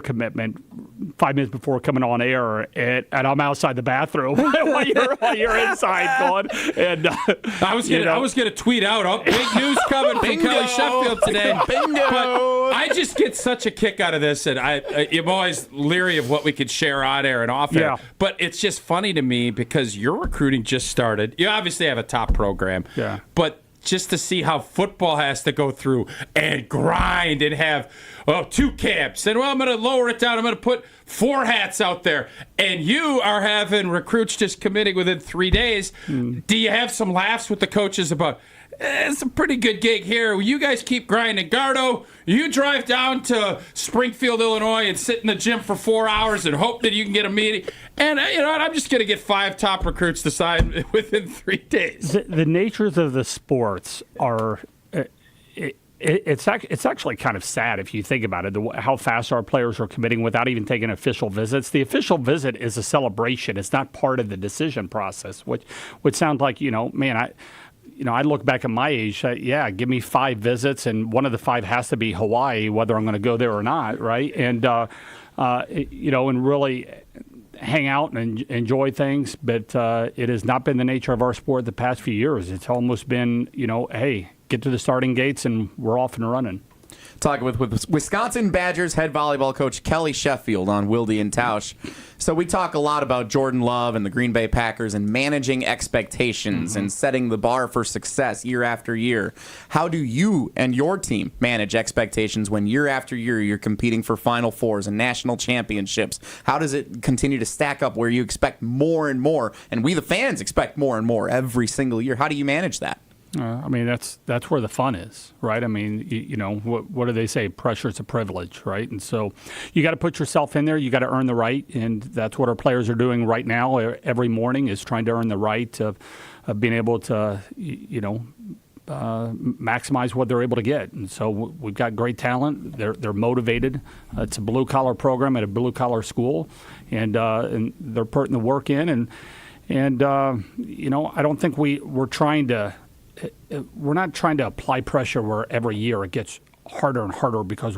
commitment 5 minutes before coming on air, and I'm outside the bathroom while you're inside going. And I was gonna tweet out, "Oh, big news coming from Kelly Sheffield today." Bingo! But I just get such a kick out of this, and I'm always leery of what we could share on air and off air. Yeah. But it's just funny to me because your recruiting just started. You obviously have a top program, but just to see how football has to go through and grind and have 2 camps. And, I'm going to lower it down. I'm going to put 4 hats out there. And you are having recruits just committing within 3 days. Do you have some laughs with the coaches about, it's a pretty good gig here. You guys keep grinding. Gardo, you drive down to Springfield, Illinois, and sit in the gym for 4 hours and hope that you can get a meeting. And you know what? I'm just going to get 5 top recruits to sign within 3 days. The natures of the sports are. It's actually kind of sad if you think about it, how fast our players are committing without even taking official visits. The official visit is a celebration. It's not part of the decision process, which sounds like, I look back at my age, give me 5 visits, and one of the 5 has to be Hawaii, whether I'm going to go there or not, right? And, and really hang out and enjoy things. But it has not been the nature of our sport the past few years. It's almost been, hey, get to the starting gates and we're off and running. Talking with Wisconsin Badgers head volleyball coach Kelly Sheffield on Wilde and Tausch. So we talk a lot about Jordan Love and the Green Bay Packers and managing expectations and setting the bar for success year after year. How do you and your team manage expectations when year after year you're competing for Final Fours and national championships? How does it continue to stack up where you expect more and more, and we the fans expect more and more every single year? How do you manage that? That's where the fun is, right? I mean, what do they say? Pressure is a privilege, right? And so you got to put yourself in there. You got to earn the right, and that's what our players are doing right now. Every morning is trying to earn the right of being able to, maximize what they're able to get. And so we've got great talent. They're motivated. It's a blue collar program at a blue collar school, and they're putting the work in. And I don't think we're trying to. We're not trying to apply pressure where every year it gets harder and harder because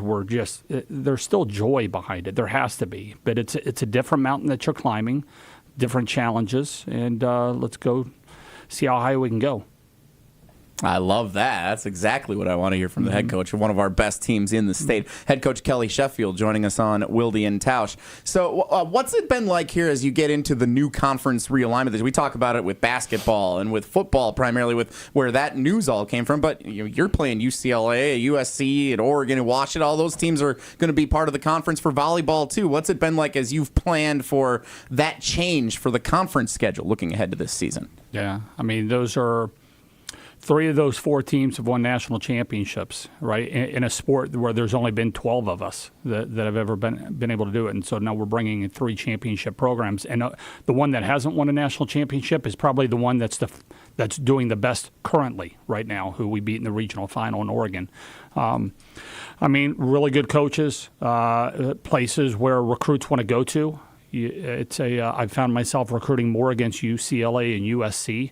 there's still joy behind it. There has to be, but it's a different mountain that you're climbing, different challenges, and let's go see how high we can go. I love that. That's exactly what I want to hear from the head coach of one of our best teams in the state. Head coach Kelly Sheffield joining us on Wilde and Tausch. So what's it been like here as you get into the new conference realignment? We talk about it with basketball and with football, primarily with where that news all came from. But you're playing UCLA, USC, and Oregon and Washington. All those teams are going to be part of the conference for volleyball, too. What's it been like as you've planned for that change for the conference schedule looking ahead to this season? Yeah, those are... 3 of those 4 teams have won national championships, right, in a sport where there's only been 12 of us that have ever been able to do it. And so now we're bringing in 3 championship programs. And the one that hasn't won a national championship is probably the one that's doing the best currently right now, who we beat in the regional final in Oregon. Really good coaches, places where recruits want to go to. I've found myself recruiting more against UCLA and USC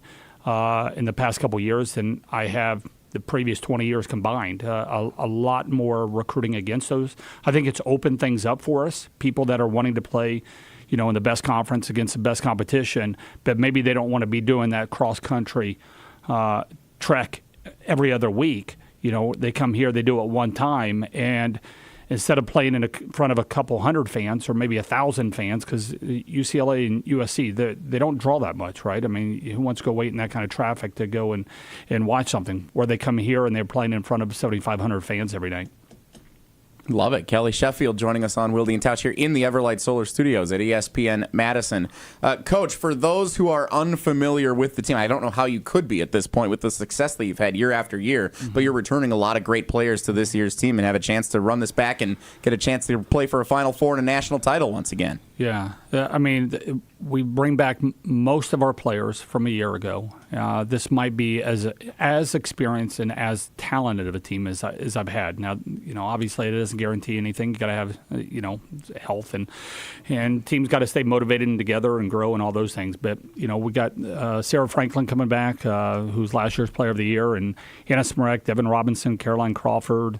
in the past couple of years than I have the previous 20 years combined. A lot more recruiting against those. I think it's opened things up for us, people that are wanting to play, in the best conference against the best competition, but maybe they don't want to be doing that cross-country trek every other week. They come here, they do it one time, and instead of playing in front of a couple hundred fans or maybe 1,000 fans, because UCLA and USC, they don't draw that much, right? Who wants to go wait in that kind of traffic to go and watch something where they come here and they're playing in front of 7,500 fans every night? Love it. Kelly Sheffield joining us on Wilde and Tausch here in the Everlight Solar Studios at ESPN Madison. Coach, for those who are unfamiliar with the team, I don't know how you could be at this point with the success that you've had year after year, but you're returning a lot of great players to this year's team and have a chance to run this back and get a chance to play for a Final Four and a national title once again. Yeah. We bring back most of our players from a year ago. This might be as experienced and as talented of a team as I've had. Now, obviously it doesn't guarantee anything. You got to have, health and teams got to stay motivated and together and grow and all those things. But, we got Sarah Franklin coming back, who's last year's Player of the Year, and Hannah Smrek, Devin Robinson, Caroline Crawford,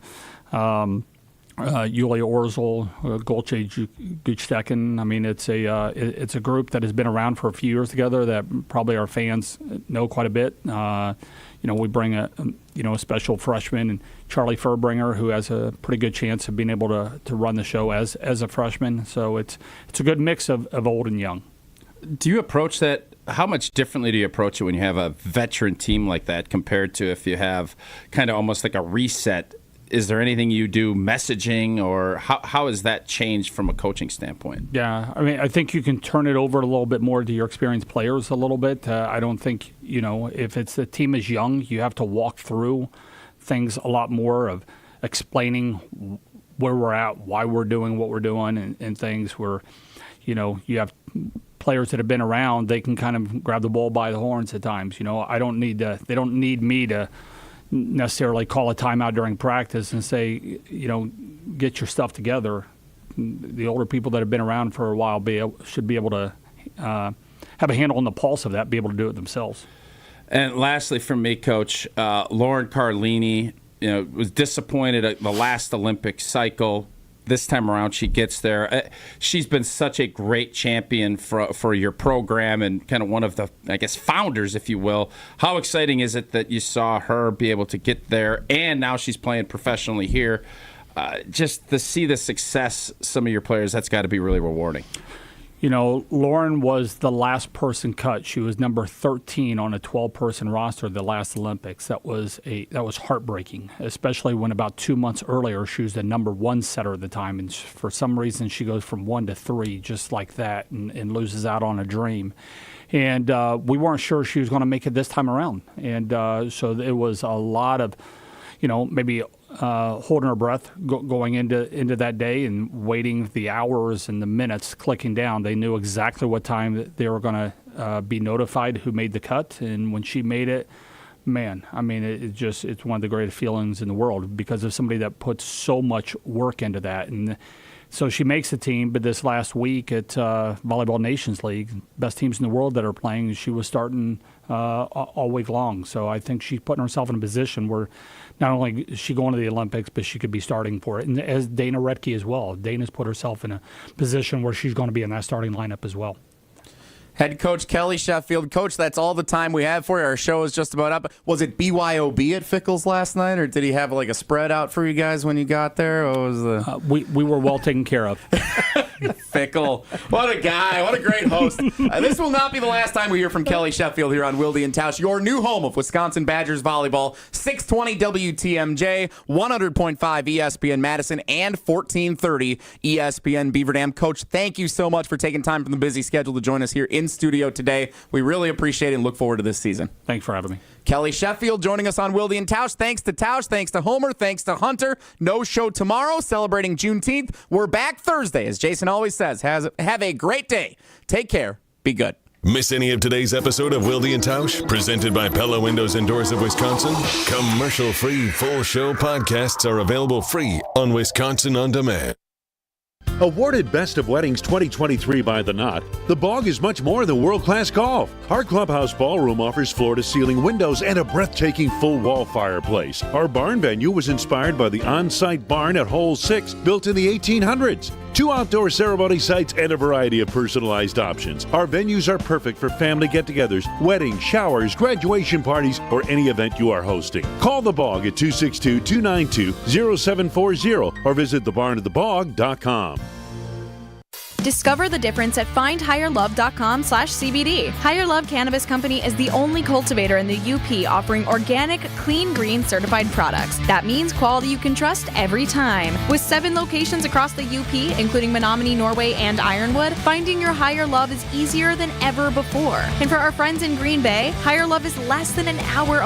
Yulia Orzel, Golce Guchstekin. I mean, it's a group that has been around for a few years together that probably our fans know quite a bit. We bring a special freshman, and Charlie Furbringer, who has a pretty good chance of being able to run the show as a freshman. So it's a good mix of old and young. Do you approach that? How much differently do you approach it when you have a veteran team like that compared to if you have kind of almost like a reset? Is there anything you do messaging, or how has that changed from a coaching standpoint? Yeah, I mean, I think you can turn it over a little bit more to your experienced players a little bit. I don't think, if it's the team is young, you have to walk through things a lot more of explaining where we're at, why we're doing what we're doing, and things where, you have players that have been around, they can kind of grab the bull by the horns at times. They don't need me to necessarily call a timeout during practice and say, get your stuff together. The older people that have been around for a while should be able to have a handle on the pulse of that, be able to do it themselves. And lastly, from me, Coach, Lauren Carlini, was disappointed at the last Olympic cycle. This time around, she gets there. She's been such a great champion for your program and kind of one of the, I guess, founders, if you will. How exciting is it that you saw her be able to get there, and now she's playing professionally here? Just to see the success some of your players, that's got to be really rewarding. Lauren was the last person cut. She was number 13 on a 12-person roster the last Olympics. That was heartbreaking, especially when about 2 months earlier she was the number 1 setter at the time, and for some reason she goes from 1 to 3 just like that and loses out on a dream. And we weren't sure she was going to make it this time around, and so it was a lot of, maybe holding her breath going into that day and waiting the hours and the minutes clicking down. They knew exactly what time they were going to be notified who made the cut. And when she made it, man, I mean, it's one of the greatest feelings in the world because of somebody that puts so much work into that. And so she makes the team, but this last week at Volleyball Nations League, best teams in the world that are playing, she was starting all week long. So I think she's putting herself in a position where not only is she going to the Olympics, but she could be starting for it. And as Dana Redke as well. Dana's put herself in a position where she's going to be in that starting lineup as well. Head coach Kelly Sheffield. Coach, that's all the time we have for you. Our show is just about up. Was it BYOB at Fickles last night, or did he have like a spread out for you guys when you got there? What was the... we were well taken care of. Fickle. What a guy. What a great host. This will not be the last time we hear from Kelly Sheffield here on Wilde and Tausch, your new home of Wisconsin Badgers volleyball. 620 WTMJ, 100.5 ESPN Madison, and 1430 ESPN Beaver Dam. Coach, thank you so much for taking time from the busy schedule to join us here in studio today. We really appreciate it and look forward to this season. Thanks for having me. Kelly Sheffield joining us on Wilde and Tausch. Thanks to Tausch, thanks to Homer, thanks to Hunter. No show tomorrow, celebrating Juneteenth. We're back Thursday, as Jason always says. Have a great day. Take care. Be good. Miss any of today's episode of Wilde and Tausch, presented by Pella Windows and Doors of Wisconsin? Commercial-free full show podcasts are available free on Wisconsin On Demand. Awarded Best of Weddings 2023 by The Knot, The Bog is much more than world-class golf. Our clubhouse ballroom offers floor-to-ceiling windows and a breathtaking full-wall fireplace. Our barn venue was inspired by the on-site barn at Hole 6, built in the 1800s. 2 outdoor ceremony sites and a variety of personalized options. Our venues are perfect for family get-togethers, weddings, showers, graduation parties, or any event you are hosting. Call The Bog at 262-292-0740 or visit thebarnatthebog.com. Discover the difference at findhigherlove.com/CBD. Higher Love Cannabis Company is the only cultivator in the UP offering organic, clean, green certified products. That means quality you can trust every time. With 7 locations across the UP, including Menominee, Norway, and Ironwood, finding your higher love is easier than ever before. And for our friends in Green Bay, Higher Love is less than an hour